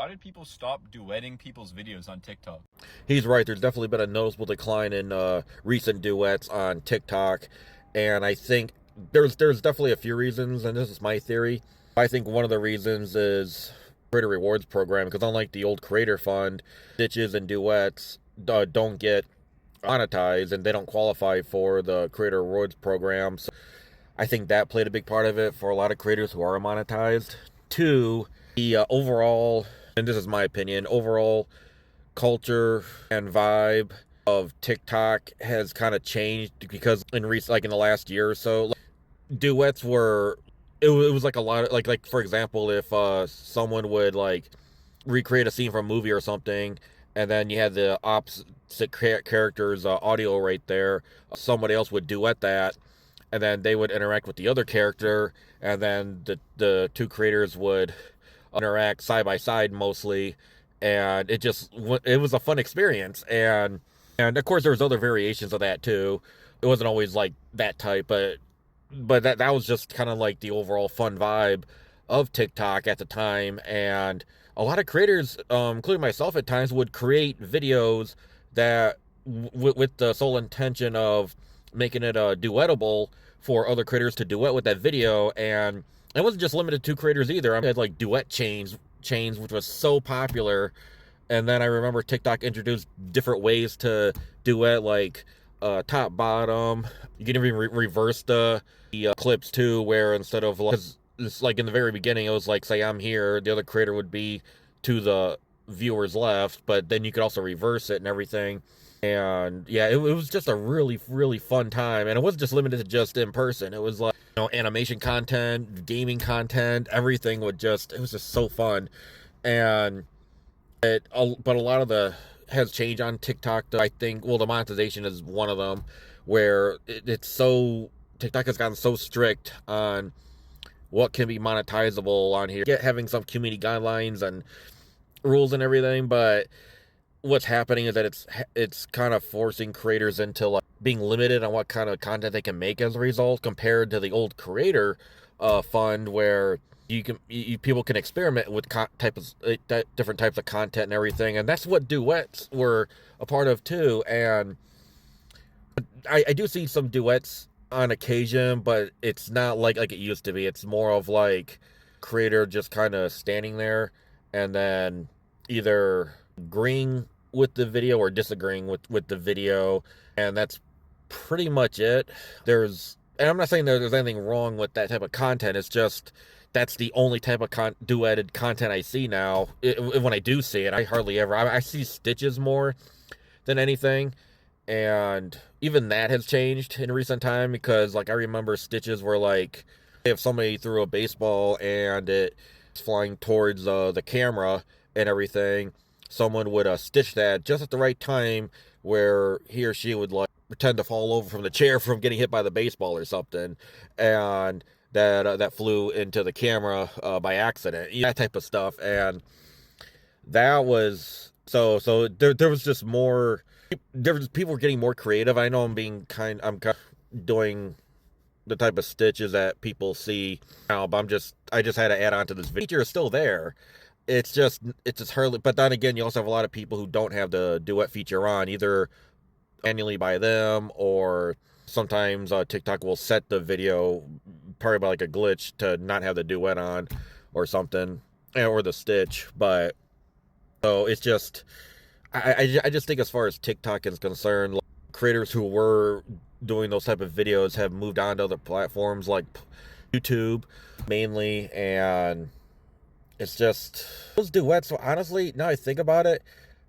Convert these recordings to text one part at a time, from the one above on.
Why did people stop duetting people's videos on TikTok? He's right. There's definitely been a noticeable decline in recent duets on TikTok, and I think there's definitely a few reasons, and this is my theory. I think one of the reasons is creator rewards program, because unlike the old creator fund, stitches and duets don't get monetized and they don't qualify for the creator rewards program. So I think that played a big part of it for a lot of creators who are monetized. Two, the overall, and this is my opinion, overall culture and vibe of TikTok has kind of changed, because in the last year or so, duets were it was like a lot of like for example, if someone would like recreate a scene from a movie or something, and then you had the opposite character's audio right there, somebody else would duet that, and then they would interact with the other character, and then the two creators would interact side by side mostly, and it was a fun experience. And of course there was other variations of that too. It wasn't always like that type, but that was just kind of like the overall fun vibe of TikTok at the time. And a lot of creators, including myself at times, would create videos that with the sole intention of making it duetable for other creators to duet with that video. And it wasn't just limited to creators either. I had like duet chains, which was so popular. And then I remember TikTok introduced different ways to duet, like top bottom. You can even reverse the clips too, where instead of like, 'cause it's like in the very beginning, it was like, say I'm here, the other creator would be to the viewer's left, but then you could also reverse it and everything. And yeah, it was just a really, really fun time. And it wasn't just limited to just in person. It was like, animation content, gaming content, everything it was just so fun. And but a lot of the has changed on TikTok. I think, well, the monetization is one of them, where TikTok has gotten so strict on what can be monetizable on here, having some community guidelines and rules and everything. But what's happening is that it's kind of forcing creators into like being limited on what kind of content they can make as a result, compared to the old creator fund, where people can experiment with different types of content and everything. And that's what duets were a part of too. And I do see some duets on occasion, but it's not like it used to be. It's more of like creator just kind of standing there and then either agreeing with the video or disagreeing with the video, and that's pretty much it. And I'm not saying there's anything wrong with that type of content. It's just that's the only type of duetted content I see now. When I do see it, I hardly ever. I see stitches more than anything, and even that has changed in recent time, because like I remember stitches were like, if somebody threw a baseball and it's flying towards the camera and everything, someone would stitch that just at the right time, where he or she would like pretend to fall over from the chair from getting hit by the baseball or something, and that flew into the camera by accident, that type of stuff. And that was there was just more. There was people were getting more creative. I know I'm kind of doing the type of stitches that people see now, but I just had to add on to this video. The feature is still there. It's just hardly. But then again, you also have a lot of people who don't have the duet feature on, either manually by them, or sometimes TikTok will set the video probably by like a glitch to not have the duet on or something, or the stitch. But so it's just, I just think as far as TikTok is concerned, like, creators who were doing those type of videos have moved on to other platforms like YouTube mainly. And it's just those duets. So honestly, now I think about it,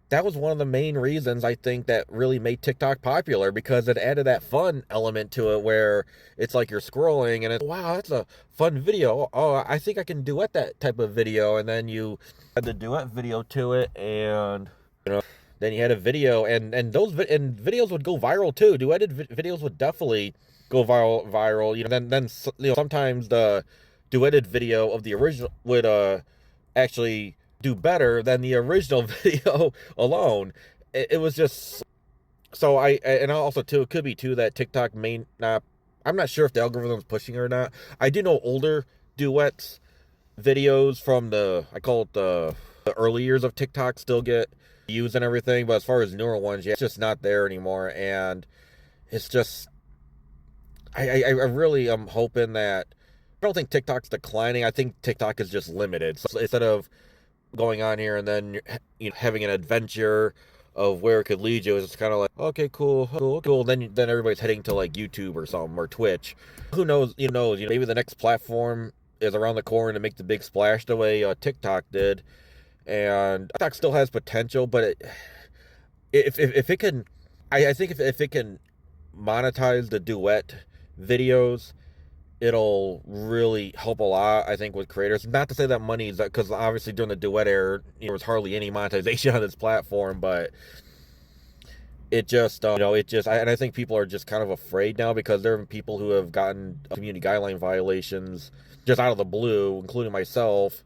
that was one of the main reasons I think that really made TikTok popular, because it added that fun element to it, where it's like you're scrolling and it's, wow, that's a fun video. Oh, I think I can duet that type of video. And then you add the duet video to it, and then you had a video, and videos would go viral too. Duetted videos would definitely go viral. Then sometimes the duetted video of the original would actually do better than the original video alone. It was just so and also too, it could be too that TikTok may not. I'm not sure if the algorithm's pushing it or not. I do know older duets videos from I call it the The early years of TikTok still get used and everything, but as far as newer ones, yeah, it's just not there anymore. And it's just, I really am hoping that, I don't think TikTok's declining. I think TikTok is just limited. So instead of going on here and then having an adventure of where it could lead you, it's kind of like, okay, cool. Then everybody's heading to like YouTube or something, or Twitch. Who knows? Maybe the next platform is around the corner to make the big splash the way TikTok did. And TikTok still has potential, but if it can, I think if it can monetize the duet videos, it'll really help a lot, I think, with creators. Not to say that money's, because obviously during the duet era, there was hardly any monetization on this platform, but it just, and I think people are just kind of afraid now, because there are people who have gotten community guideline violations just out of the blue, including myself,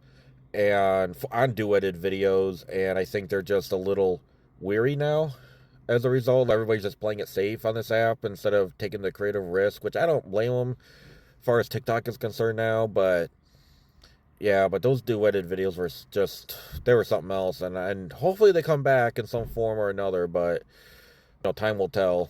and on duetted videos, and I think they're just a little weary now. As a result, everybody's just playing it safe on this app instead of taking the creative risk, which I don't blame them as far as TikTok is concerned now. But yeah, but those duetted videos were just, they were something else, and hopefully they come back in some form or another, but time will tell.